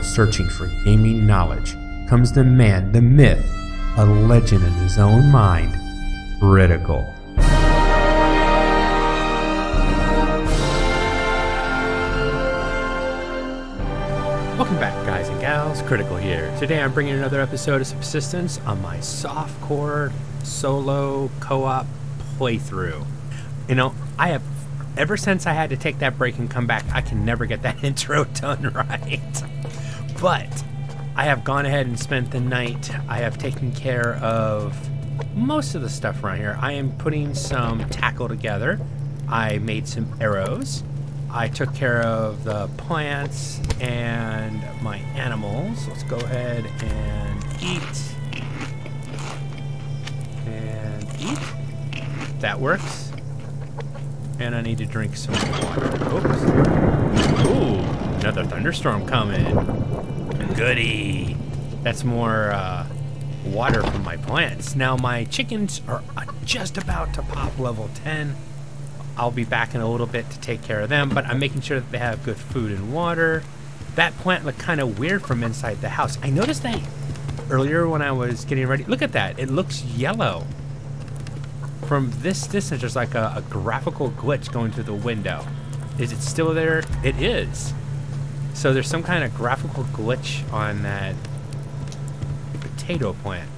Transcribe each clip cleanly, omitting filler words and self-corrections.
searching for gaming knowledge comes the man, the myth, a legend in his own mind, Critical. Welcome back, guys and gals. Critical here. Today I'm bringing another episode of Subsistence on my softcore solo co-op playthrough. You know, ever since I had to take that break and come back, I can never get that intro done right. But I have gone ahead and spent the night. I have taken care of most of the stuff around here. I am putting some tackle together. I made some arrows. I took care of the plants and my animals. Let's go ahead and eat. And eat. That works. And I need to drink some water. Oops. Ooh, another thunderstorm coming. Goody. That's more water from my plants. Now my chickens are just about to pop level 10. I'll be back in a little bit to take care of them, but I'm making sure that they have good food and water. That plant looked kind of weird from inside the house. I noticed that earlier when I was getting ready. Look at that. It looks yellow. From this distance, there's like a graphical glitch going through the window. Is it still there? It is. So there's some kind of graphical glitch on that potato plant.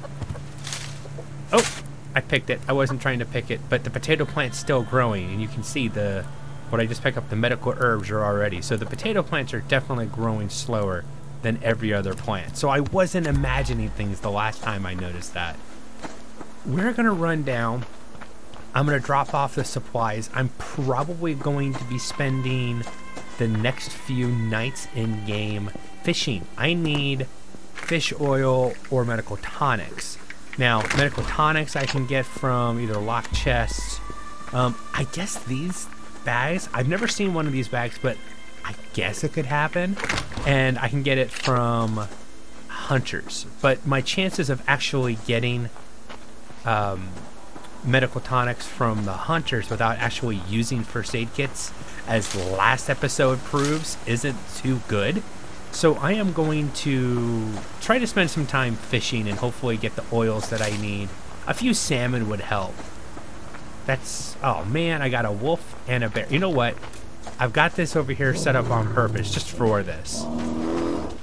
Oh! I picked it. I wasn't trying to pick it, but the potato plant's still growing, and you can see what I just picked up, the medical herbs are already. So the potato plants are definitely growing slower than every other plant. So I wasn't imagining things the last time I noticed that. We're gonna run down. I'm gonna drop off the supplies. I'm probably going to be spending the next few nights in game fishing. I need fish oil or medical tonics. Now, medical tonics I can get from either locked chests. I guess these bags, I've never seen one of these bags, but I guess it could happen. And I can get it from hunters. But my chances of actually getting medical tonics from the hunters without actually using first aid kits, as the last episode proves, isn't too good. So I am going to try to spend some time fishing and hopefully get the oils that I need. A few salmon would help. Oh man, I got a wolf and a bear. You know what? I've got this over here set up on purpose just for this.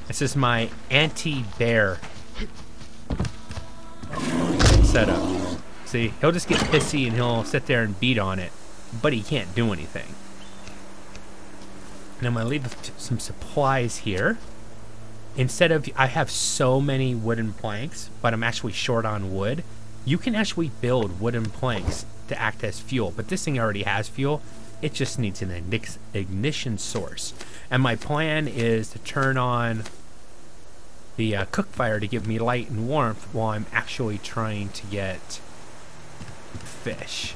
This is my anti-bear setup. See, he'll just get pissy and he'll sit there and beat on it, but he can't do anything. And I'm going to leave some supplies here. I have so many wooden planks, but I'm actually short on wood. You can actually build wooden planks to act as fuel, but this thing already has fuel. It just needs an ignition source. And my plan is to turn on the cook fire to give me light and warmth while I'm actually trying to get fish.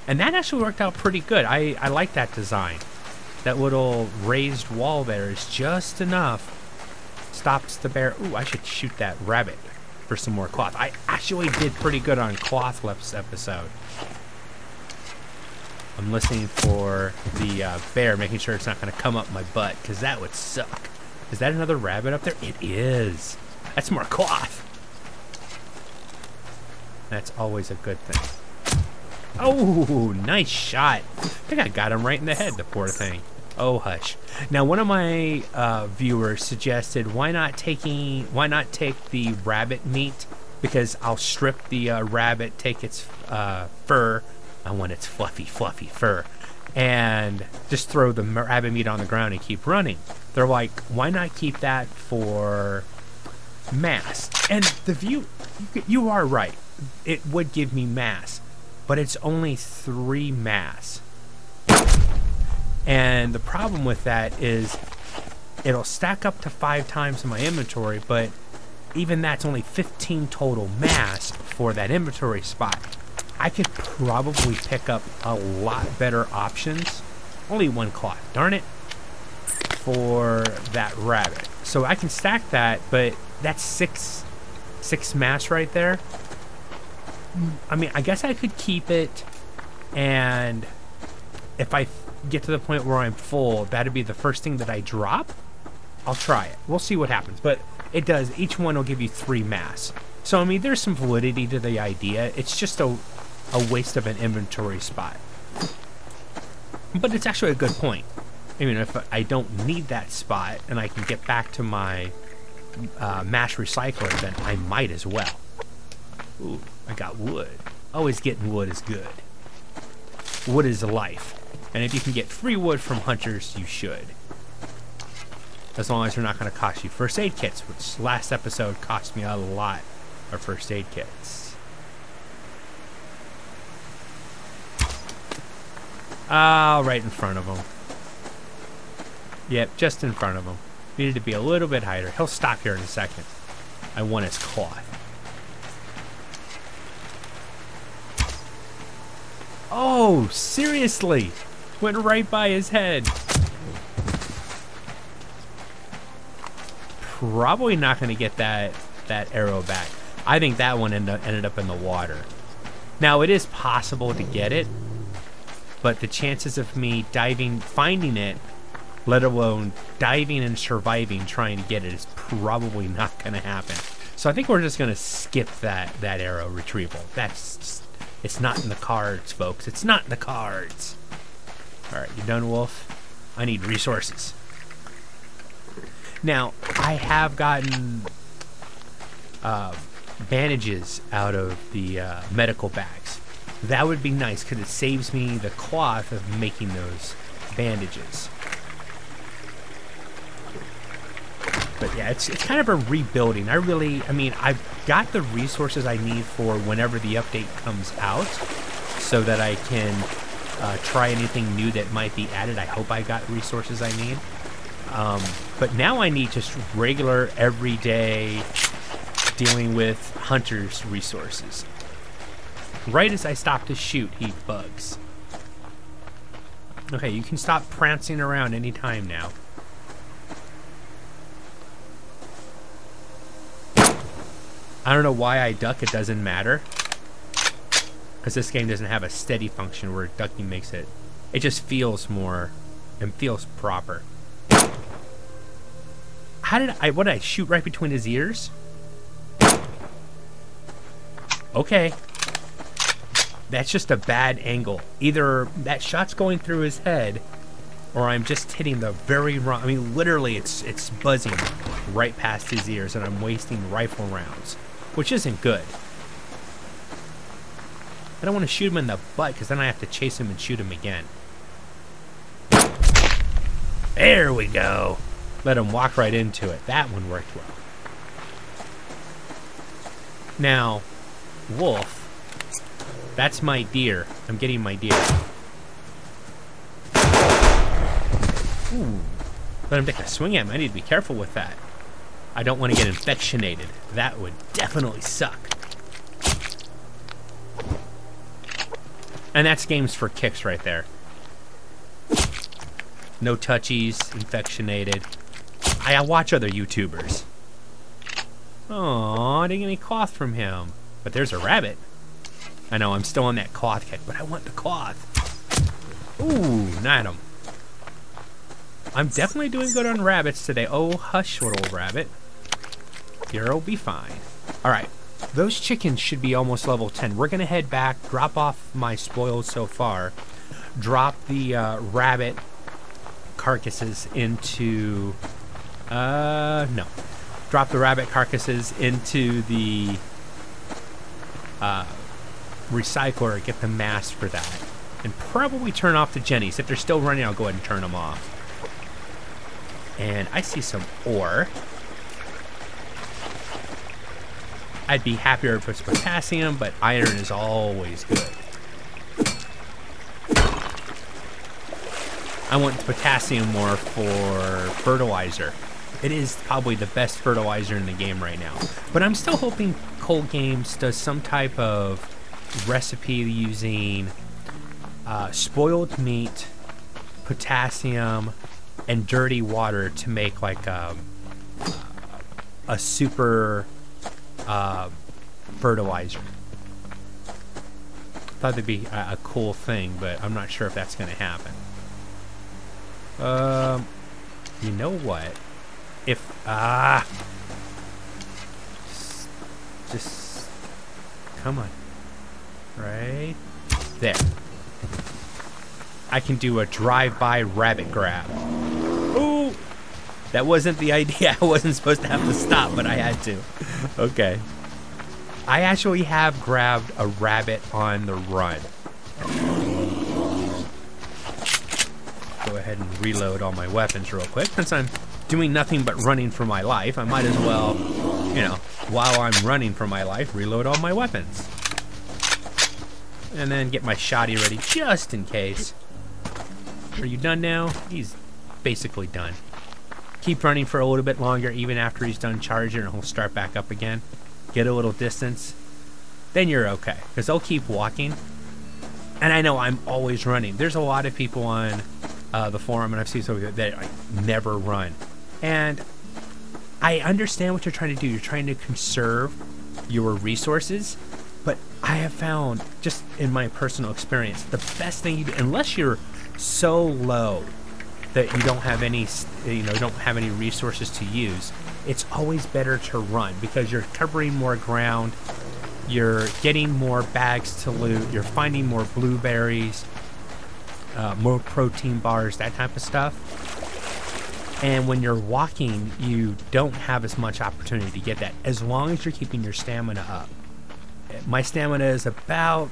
And that actually worked out pretty good. I like that design. That little raised wall there is just enough. Stops the bear. Ooh, I should shoot that rabbit for some more cloth. I actually did pretty good on cloth last episode. I'm listening for the bear, making sure it's not going to come up my butt, because that would suck. Is that another rabbit up there? It is. That's more cloth. That's always a good thing. Oh, nice shot. I think I got him right in the head, the poor thing. Oh, hush. Now, one of my viewers suggested, why not take the rabbit meat? Because I'll strip the rabbit, take its fur. I want its fluffy, fluffy fur. And just throw the rabbit meat on the ground and keep running. They're like, why not keep that for mass? And the view, you are right. It would give me mass. But it's only 3 mass. And the problem with that is it'll stack up to 5 times in my inventory, but even that's only 15 total mass for that inventory spot. I could probably pick up a lot better options. Only 1 cloth, darn it, for that rabbit. So I can stack that, but that's 6 mass right there. I mean, I guess I could keep it, and if I get to the point where I'm full, that'd be the first thing that I drop. I'll try it. We'll see what happens. But it does. Each one will give you 3 mass. So, I mean, there's some validity to the idea. It's just a waste of an inventory spot. But it's actually a good point. I mean, if I don't need that spot and I can get back to my mass recycler, then I might as well. Ooh, I got wood. Always getting wood is good. Wood is life. And if you can get free wood from hunters, you should. As long as they're not going to cost you first aid kits, which last episode cost me a lot of first aid kits. Ah, right in front of him. Yep, just in front of him. Needed to be a little bit higher. He'll stop here in a second. I want his cloth. Oh, seriously? Went right by his head. Probably not going to get that arrow back. I think that one ended up in the water. Now, it is possible to get it, but the chances of me diving, finding it, let alone diving and surviving trying to get it, is probably not going to happen. So I think we're just going to skip that arrow retrieval. It's not in the cards, folks. It's not in the cards. All right, you done, Wolf? I need resources. Now, I have gotten bandages out of the medical bags. That would be nice because it saves me the cloth of making those bandages. But yeah, it's kind of a rebuilding. I mean, I've got the resources I need for whenever the update comes out so that I can try anything new that might be added. I hope I got resources I need. But now I need just regular, everyday dealing with hunters' resources. Right as I stop to shoot, he bugs. Okay, you can stop prancing around anytime now. I don't know why I duck, it doesn't matter. Because this game doesn't have a steady function where ducking makes it... It just feels more... and feels proper. How did I... What did I shoot right between his ears? Okay. That's just a bad angle. Either that shot's going through his head, or I'm just hitting the very wrong... I mean, literally, it's buzzing right past his ears, and I'm wasting rifle rounds, which isn't good. I don't want to shoot him in the butt, because then I have to chase him and shoot him again. There we go. Let him walk right into it. That one worked well. Now, wolf. That's my deer. I'm getting my deer. Ooh. Let him take a swing at me. I need to be careful with that. I don't want to get infectionated. That would definitely suck. And that's games for kicks right there. No touchies, infectionated. I watch other YouTubers. Aw, I didn't get any cloth from him. But there's a rabbit. I know, I'm still on that cloth kick, but I want the cloth. Ooh, not him. I'm definitely doing good on rabbits today. Oh, hush, little rabbit. You'll be fine. Alright, those chickens should be almost level 10. We're going to head back, drop off my spoils so far, drop the rabbit carcasses into... no. Drop the rabbit carcasses into the recycler, get the mass for that, and probably turn off the jennies. If they're still running, I'll go ahead and turn them off. And I see some ore. I'd be happier if it's potassium, but iron is always good. I want potassium more for fertilizer. It is probably the best fertilizer in the game right now. But I'm still hoping Cold Games does some type of recipe using spoiled meat, potassium, and dirty water to make like a super fertilizer. Thought that'd be a cool thing, but I'm not sure if that's going to happen. You know what? if just come on, right there. I can do a drive-by rabbit grab. Ooh, that wasn't the idea. I wasn't supposed to have to stop, but I had to. Okay. I actually have grabbed a rabbit on the run. Go ahead and reload all my weapons real quick. Since I'm doing nothing but running for my life, I might as well, you know, while I'm running for my life, reload all my weapons. And then get my shotty ready just in case. Are you done now? He's basically done. Keep running for a little bit longer, even after he's done charging, and he'll start back up again. Get a little distance. Then you're okay, because they'll keep walking. And I know I'm always running. There's a lot of people on the forum, and I've seen some that never run. And I understand what you're trying to do. You're trying to conserve your resources. But I have found, just in my personal experience, the best thing you do, unless you're so low that you don't have any, don't have any resources to use, it's always better to run because you're covering more ground, you're getting more bags to loot, you're finding more blueberries, more protein bars, that type of stuff. And when you're walking, you don't have as much opportunity to get that, as long as you're keeping your stamina up. My stamina is about,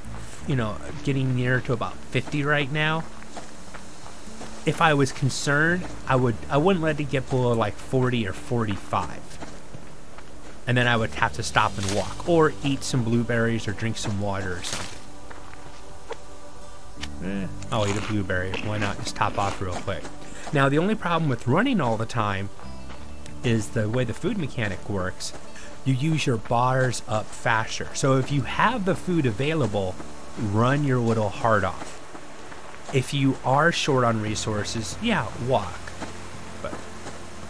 getting near to about 50 right now. If I was concerned, I wouldn't let it get below like 40 or 45. And then I would have to stop and walk, or eat some blueberries, or drink some water or something. I'll eat a blueberry. Why not? Just top off real quick. Now, the only problem with running all the time is the way the food mechanic works. You use your bars up faster. So if you have the food available, run your little heart off. If you are short on resources, yeah, walk. But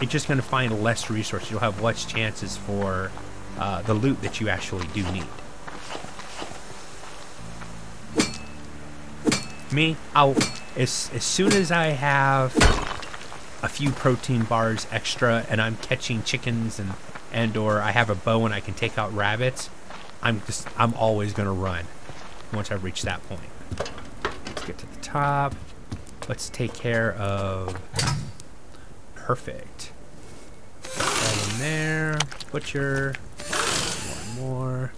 you're just going to find less resources. You'll have less chances for the loot that you actually do need. Me, as soon as I have a few protein bars extra and I'm catching chickens and or I have a bow and I can take out rabbits, I'm always gonna run once I've reached that point. Let's get to the top. Let's take care of perfect. Right in there. Butcher. One more.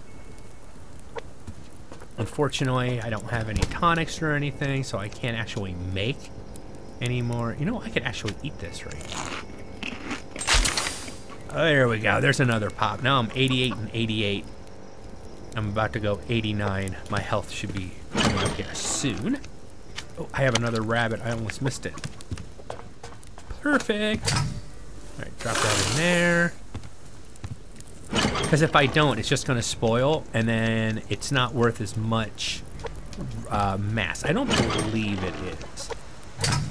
Unfortunately, I don't have any tonics or anything, so I can't actually make any more. I could actually eat this right now. Oh, there we go. There's another pop. Now I'm 88 and 88. I'm about to go 89. My health should be coming up here soon. Oh, I have another rabbit. I almost missed it. Perfect. All right, drop that in there. Because if I don't, it's just going to spoil, and then it's not worth as much mass. I don't believe it is.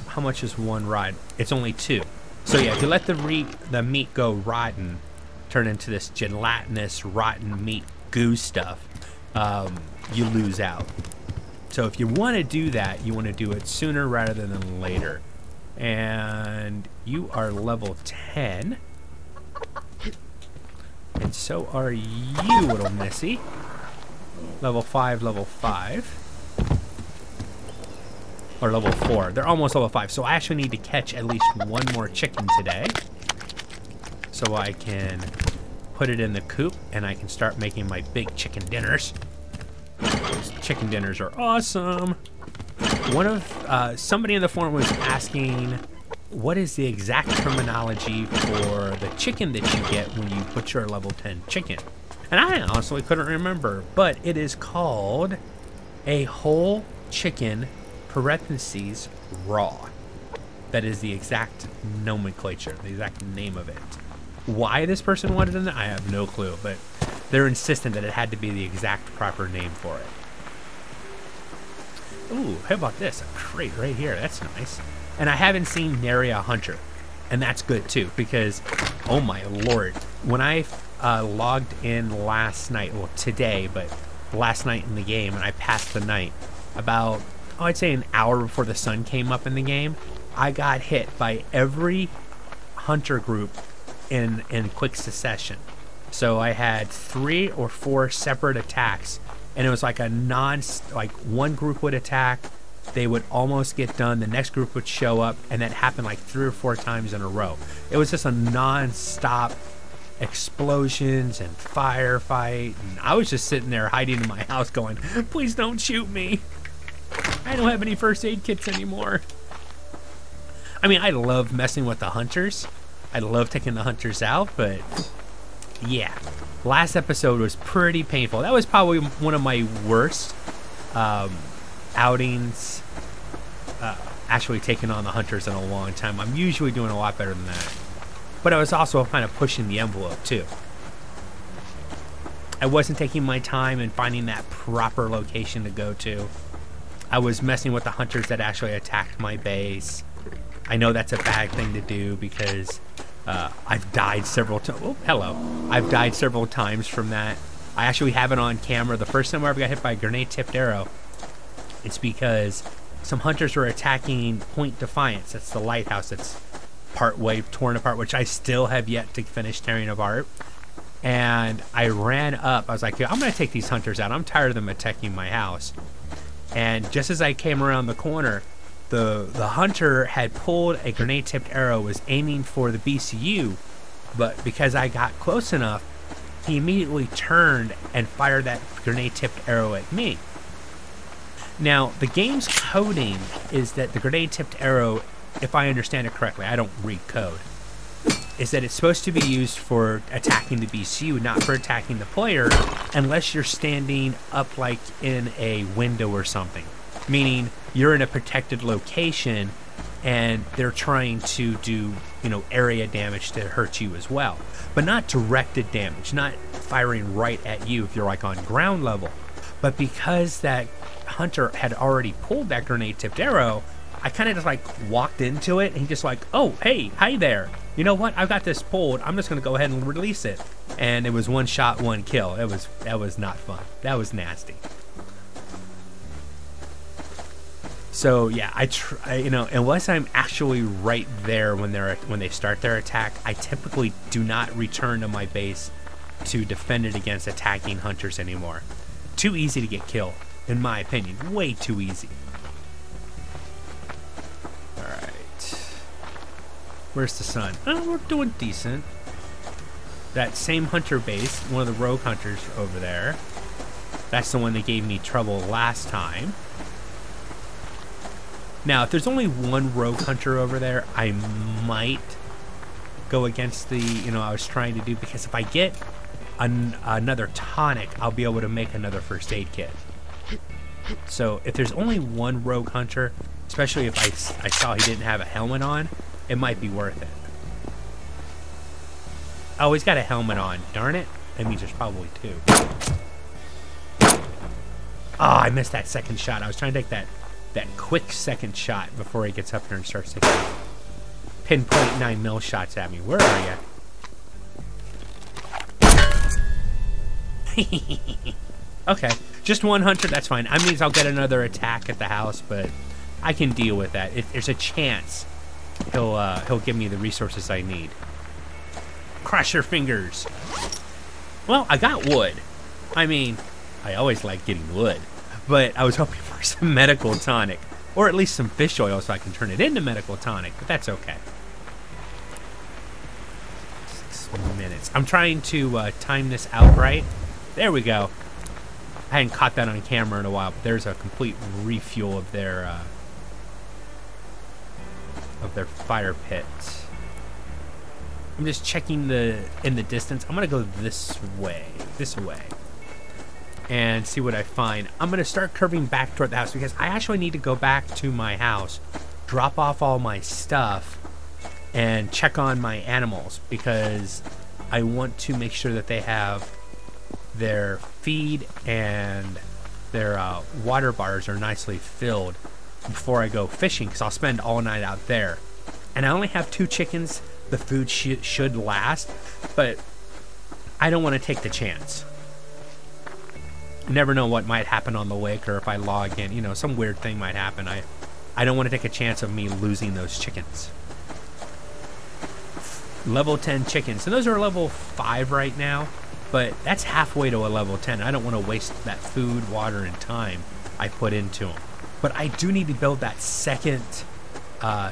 How much is one rod? It's only 2. So yeah, if you let the meat go rotten, turn into this gelatinous, rotten meat goo stuff, you lose out. So if you want to do that, you want to do it sooner rather than later. And you are level 10. And so are you, little Missy. Level 5, level 5. Or level 4. They're almost level 5. So I actually need to catch at least one more chicken today. So I can put it in the coop and I can start making my big chicken dinners. Those chicken dinners are awesome. Somebody in the forum was asking, what is the exact terminology for the chicken that you get when you butcher a level 10 chicken? And I honestly couldn't remember, but it is called a whole chicken, parentheses, raw. That is the exact nomenclature, the exact name of it. Why this person wanted it, I have no clue, but they're insistent that it had to be the exact proper name for it. Ooh, how about this? A crate right here, that's nice. And I haven't seen nary a hunter, and that's good too, because, oh my lord, when I logged in last night, well today, but last night in the game, and I passed the night, about, I'd say an hour before the sun came up in the game, I got hit by every hunter group in quick succession. So I had 3 or 4 separate attacks, and it was like like one group would attack, they would almost get done, the next group would show up, and that happened like 3 or 4 times in a row. It was just a non-stop explosions and firefight, and I was just sitting there hiding in my house going, please don't shoot me. I don't have any first aid kits anymore. I mean, I love messing with the hunters. I love taking the hunters out, but yeah, last episode was pretty painful. That was probably one of my worst outings, actually taking on the hunters in a long time. I'm usually doing a lot better than that. But I was also kind of pushing the envelope too. I wasn't taking my time and finding that proper location to go to. I was messing with the hunters that actually attacked my base. I know that's a bad thing to do because I've died several times. Oh, hello. I've died several times from that. I actually have it on camera. The first time I ever got hit by a grenade-tipped arrow, it's because some hunters were attacking Point Defiance. That's the lighthouse that's part way torn apart, which I still have yet to finish tearing apart. And I ran up. I was like, yeah, I'm going to take these hunters out. I'm tired of them attacking my house. And just as I came around the corner, the hunter had pulled a grenade-tipped arrow, was aiming for the BCU, but because I got close enough, he immediately turned and fired that grenade-tipped arrow at me. Now, the game's coding is that the grenade-tipped arrow, if I understand it correctly, I don't read code, is that it's supposed to be used for attacking the BCU, not for attacking the player, unless you're standing up like in a window or something. Meaning you're in a protected location and they're trying to do, you know, area damage to hurt you as well. But not directed damage, not firing right at you if you're like on ground level. But because that hunter had already pulled that grenade-tipped arrow, I kind of just like walked into it and he just like, oh, hey, hi there. You know what? I've got this pulled. I'm just going to go ahead and release it. And it was one shot, one kill. That was not fun. That was nasty. So yeah, you know, unless I'm actually right there when they start their attack, I typically do not return to my base to defend it against attacking hunters anymore. Too easy to get killed, in my opinion. Way too easy. Alright. Where's the sun? Oh, we're doing decent. That same hunter base, one of the rogue hunters over there. That's the one that gave me trouble last time. Now, if there's only one rogue hunter over there, I might go against the, you know, I was trying to do, because if I get another tonic, I'll be able to make another first aid kit. So if there's only one rogue hunter, especially if I saw he didn't have a helmet on, it might be worth it. Oh, he's got a helmet on. Darn it. That means there's probably 2. Oh, I missed that second shot. I was trying to take that quick second shot before he gets up there and starts taking pinpoint 9mm shots at me. Where are you? Okay, just one hunter, that's fine. That means I'll get another attack at the house, but I can deal with that. If there's a chance he'll give me the resources I need. Cross your fingers. Well, I got wood. I mean, I always like getting wood. But I was hoping for some medical tonic, or at least some fish oil so I can turn it into medical tonic, but that's okay. 6 minutes. I'm trying to time this out right. There we go. I hadn't caught that on camera in a while, but there's a complete refuel of their fire pit. I'm just checking in the distance. I'm gonna go this way, and see what I find. I'm gonna start curving back toward the house because I actually need to go back to my house, drop off all my stuff, and check on my animals because I want to make sure that they have their feed and their water bars are nicely filled before I go fishing, because I'll spend all night out there. And I only have 2 chickens. The food should last, but I don't want to take the chance. Never know what might happen on the lake, or if I log in, you know, some weird thing might happen. I don't want to take a chance of me losing those chickens. level 10 chickens. And those are level 5 right now, but that's halfway to a level 10. I don't want to waste that food, water, and time I put into them. But I do need to build that second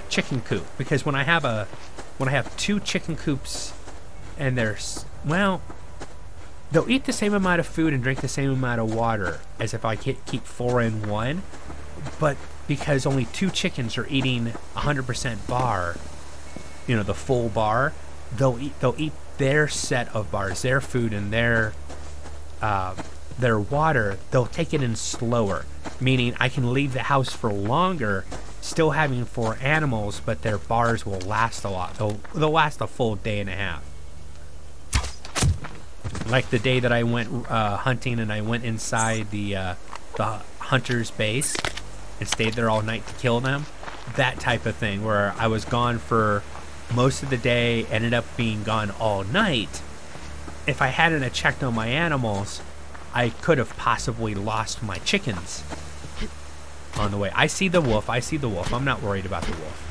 chicken coop, because when I have 2 chicken coops and well, they'll eat the same amount of food and drink the same amount of water as if I keep 4 in 1, but because only 2 chickens are eating 100% bar, you know, the full bar, they'll eat their set of bars, their food and their water. They'll take it in slower, meaning I can leave the house for longer, still having 4 animals, but their bars will last a lot. They'll last a full day and a half. Like the day that I went hunting and I went inside the hunter's base and stayed there all night to kill them. That type of thing, where I was gone for most of the day, ended up being gone all night. If I hadn't checked on my animals, I could have possibly lost my chickens on the way. I see the wolf. I see the wolf. I'm not worried about the wolf.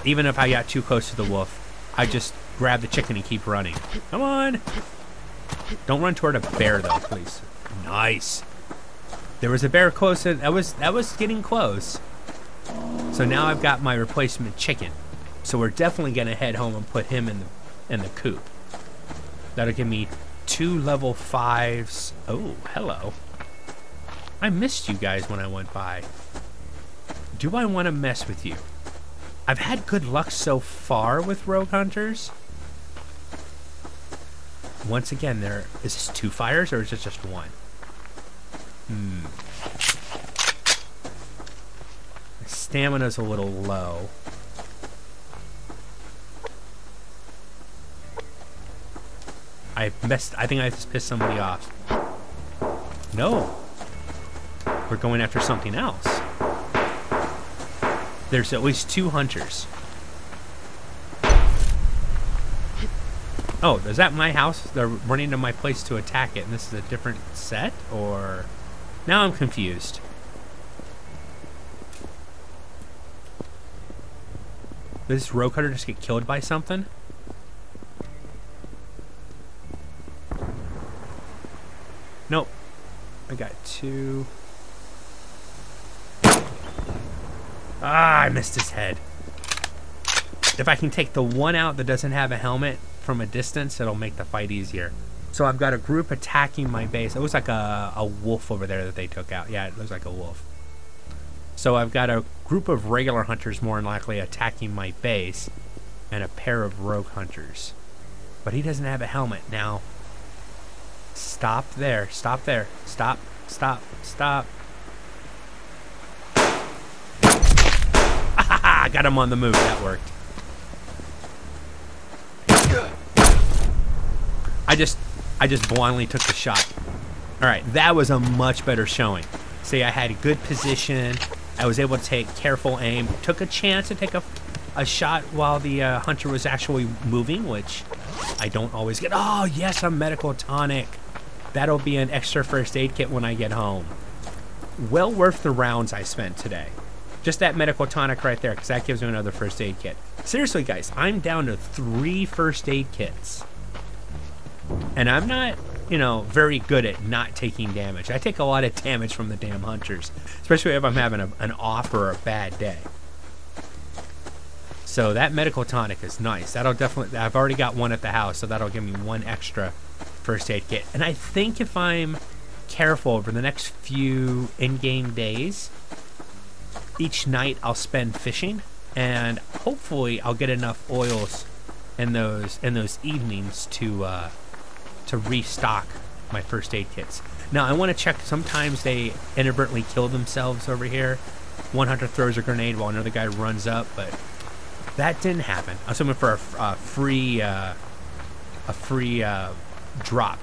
Even if I got too close to the wolf, I just grab the chicken and keep running. Come on. Don't run toward a bear, though, please. Nice. There was a bear close. That was getting close. So now I've got my replacement chicken. So we're definitely going to head home and put him in the coop. That'll give me 2 level 5s. Oh, hello. I missed you guys when I went by. Do I want to mess with you? I've had good luck so far with rogue hunters. Once again, is this 2 fires or is it just 1? My stamina's a little low. I think I just pissed somebody off. No. We're going after something else. There's at least 2 hunters. Oh, is that my house? They're running to my place to attack it, and this is a different set? Or... Now I'm confused. Did this rogue hunter just get killed by something? Nope. I got 2. Ah, I missed his head. If I can take the one out that doesn't have a helmet from a distance, it'll make the fight easier. So I've got a group attacking my base. It looks like a wolf over there that they took out. Yeah, it looks like a wolf. So I've got a group of regular hunters more than likely attacking my base, and a pair of rogue hunters. But he doesn't have a helmet. Now, stop there. Stop there. Stop. Stop. Stop. I got him on the move. That worked. I just blindly took the shot. All right, that was a much better showing. See, I had a good position. I was able to take careful aim. Took a chance to take a shot while the hunter was actually moving, which I don't always get. Oh, yes, a medical tonic. That'll be an extra first aid kit when I get home. Well worth the rounds I spent today. Just that medical tonic right there, because that gives me another first aid kit. Seriously, guys, I'm down to 3 first aid kits. And I'm not, you know, very good at not taking damage. I take a lot of damage from the damn hunters, especially if I'm having an off or a bad day. So that medical tonic is nice. That'll definitely, I've already got 1 at the house, so that'll give me 1 extra first aid kit. And I think if I'm careful over the next few in-game days, each night I'll spend fishing, and hopefully I'll get enough oils in those evenings to restock my first aid kits. Now I want to check. Sometimes they inadvertently kill themselves over here. One hunter throws a grenade while another guy runs up, but that didn't happen. I'm assuming for a free drop,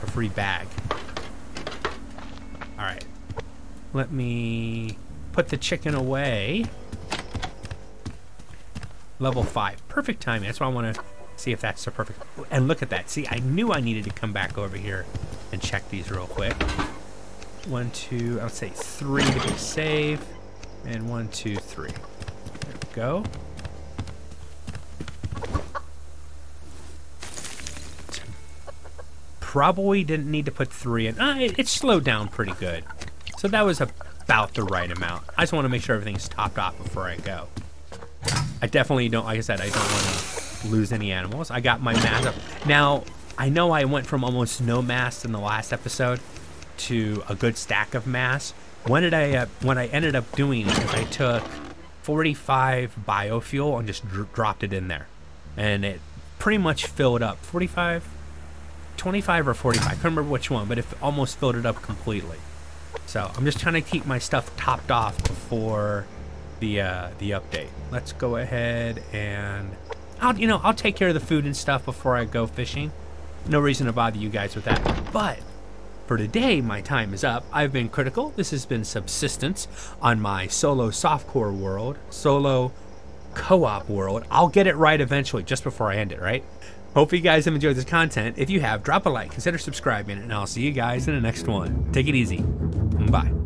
a free bag. All right, let me put the chicken away. Level 5, perfect timing. That's why I want to see if that's the perfect. And look at that. See, I knew I needed to come back over here and check these real quick. 1, 2, I would say 3 to be safe, and 1, 2, 3. There we go. probably didn't need to put 3 in. It slowed down pretty good. So that was about the right amount. I just want to make sure everything's topped off before I go. I definitely don't, like I said, I don't want to lose any animals. I got my mass up. Now, I know I went from almost no mass in the last episode to a good stack of mass. What I ended up doing is I took 45 biofuel and just dropped it in there. And it pretty much filled up. 25 or 45, I can't remember which one, but it almost filled it up completely. So I'm just trying to keep my stuff topped off before the update. Let's go ahead and I'll take care of the food and stuff before I go fishing. No reason to bother you guys with that. But for today, my time is up. I've been Critical. This has been Subsistence on my solo softcore world, solo co-op world. I'll get it right eventually, just before I end it, right? Hope you guys have enjoyed this content. If you have, drop a like, consider subscribing, and I'll see you guys in the next one. Take it easy. Bye.